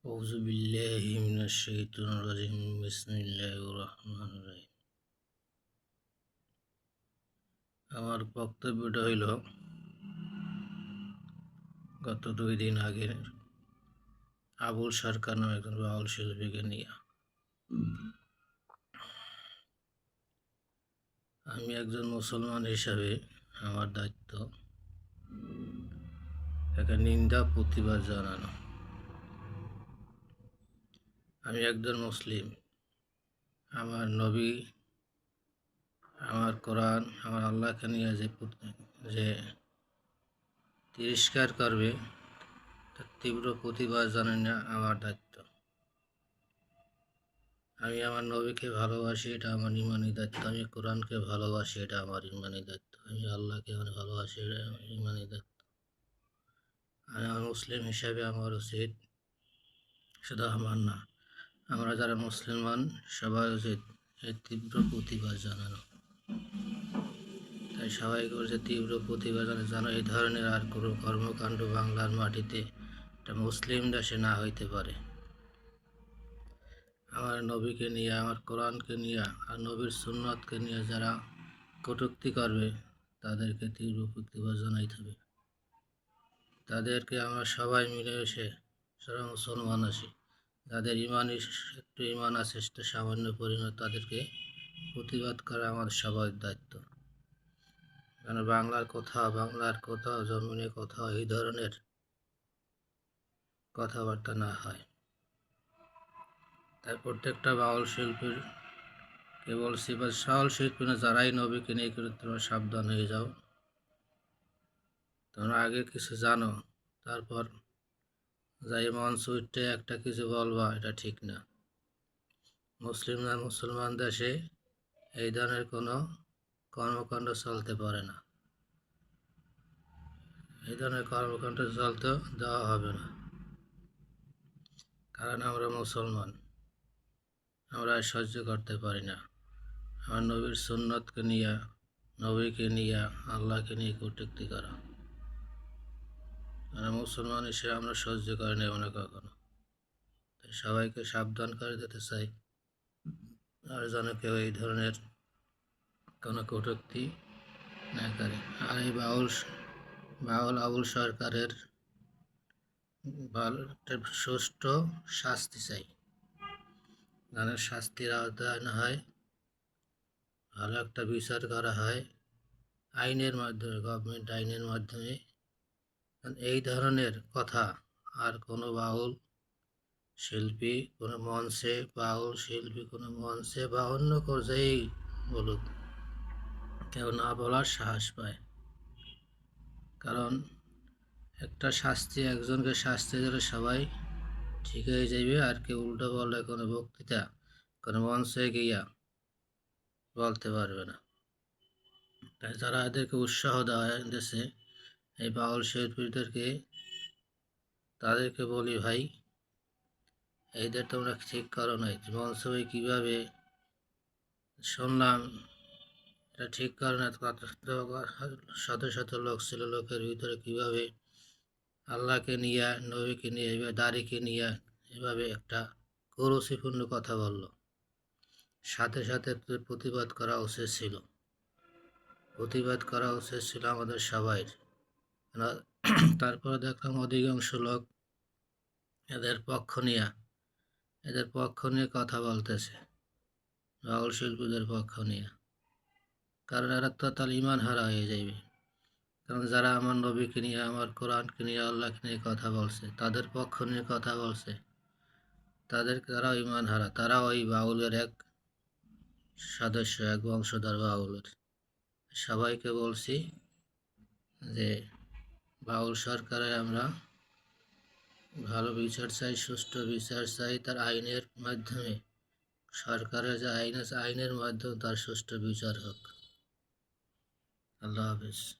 আউযু বিল্লাহি মিনাশ শাইতানির রাজিম বিসমিল্লাহির রহমানির রহিম। আমার বক্তব্যটা হইল গত 2 দিন আগে আবুল সরকার নামে একজন বাউল শিল্পীকে নিয়ে। আমি একজন মুসলমান হিসাবে আমার দায়িত্ব একটা নিন্দা প্রতিবাদ জানানো। আমি একজন মুসলিম, আমার নবী, আমার কোরআন, আমার আল্লাহকে নিয়ে যে তিরস্কার করবে তার তীব্র প্রতিবাদ জানানো আমার দায়িত্ব। আমি আমার নবীকে ভালোবাসি, এটা আমার ইমানি দায়িত্ব। আমি কোরআনকে ভালোবাসি, এটা আমার ইমানি দায়িত্ব। আমি আল্লাহকে ভালোবাসি, এটা আমার ইমানি দায়িত্ব। আমি আমার মুসলিম হিসাবে আমার উচিত, শুধু আমার না, আমরা যারা মুসলমান সবাই উচিত এর তীব্র প্রতিবাদ জানানো। তাই সবাই করছে তীব্র প্রতিবাদ জানো এই ধরনের আর কোনো কর্মকাণ্ড বাংলার মাটিতে একটা মুসলিম দেশে না হইতে পারে। আমার নবীকে নিয়ে, আমার কোরআনকে নিয়ে আর নবীর সুন্নতকে নিয়ে যারা কটূক্তি করবে তাদেরকে তীব্র প্রতিবাদ জানাইতে হবে। তাদেরকে আমরা সবাই মিলেমিশে সারা মুসলমান আছি, যাদের একটু ইমান আছে সেটা সামান্য পরিণত, তাদেরকে প্রতিবাদ করা আমাদের সবার দায়িত্ব। কারণ বাংলার কোথাও জমিনে কোথাও এই ধরনের কথাবার্তা না হয়। তাই প্রত্যেকটা বাউল শিল্পীর কে বলছি, বা বাউল শিল্পী না, যারাই নবীকে নিয়ে করে তোমরা সাবধান হয়ে যাও। তোমরা আগে কিছু জানো, তারপর যাই মঞ্চ উঠতে একটা কিছু বলবা, এটা ঠিক না। মুসলমান দেশে এই ধরনের কোনো কর্মকাণ্ড চলতে পারে না। এই ধরনের কর্মকাণ্ড চলতে দেওয়া হবে না, কারণ আমরা মুসলমান, আমরা সহ্য করতে পারি না আমার নবীর সুন্নতকে নিয়ে, নবীকে নিয়ে, আল্লাহকে নিয়ে কটূক্তি করা। আমরা মুসলমান হিসেবে আমরা সহ্য করে নেব না কখনো। তাই সবাইকে সাবধান করে দিতে চাই, আর যেন কেউ এই ধরনের কোনো কটূক্তি না করে। আর এই বাউল আবুল সরকারের সুষ্ঠু শাস্তি চাই, যেন শাস্তির আওতায় না হয়, ভালো একটা বিচার করা হয় আইনের মাধ্যমে, গভর্নমেন্ট আইনের মাধ্যমে। এই ধরনের কথা আর কোনো বাউল শিল্পী কোনো মঞ্চে, কোনো মঞ্চে বা অন্য পর্যায়েই বলুক, কেউ না বলার সাহস পায়। কারণ একটা একজনকে শাস্তি দিলে সবাই ঠিক হয়ে যাবে, আর কেউ উল্টো বললে কোনো বক্তৃতা কোনো মঞ্চে গিয়া বলতে পারবে না। তাই যারা এদেরকে উৎসাহ দেওয়া দিয়েছে, এই বাউল শিল্পীদেরকে, তাদেরকে বলি, ভাই এইদের তোমরা ঠিক করো নাই। মঞ্চে কীভাবে শুনলাম, এটা ঠিক করো না। শত শত লোক ছিল, লোকের ভিতরে কীভাবে আল্লাহকে নিয়ে, নবীকে নিয়ে, দাড়িকে নিয়ে এভাবে একটা কুরুচিপূর্ণ কথা বলল। সাথে সাথে প্রতিবাদ করা উচিত ছিল আমাদের সবাই। তারপরে দেখলাম অধিকাংশ লোক এদের পক্ষ নিয়ে কথা বলতেছে, বাউল শিল্পীদের পক্ষ নিয়ে। কারণ এরা তো তাহলে ইমান হারা হয়ে যাবে। কারণ যারা আমার নবীকে নিয়ে, আমার কোরআনকে নিয়ে, আল্লাহকে নিয়ে কথা বলছে, তাদের পক্ষ নিয়ে কথা বলছে, তারাও ইমান হারা, তারাও ওই বাউলের এক সদস্য, এক বংশধর বাউলের। সবাইকে বলছি যে বাউল সরকারের আমরা ভালো বিচার চাই, সুষ্ঠু বিচার চাই, তার আইনের মাধ্যমে, সরকারের যে আইন আছে আইনের মাধ্যমে তার সুষ্ঠু বিচার হোক। আল্লাহ হাফেজ।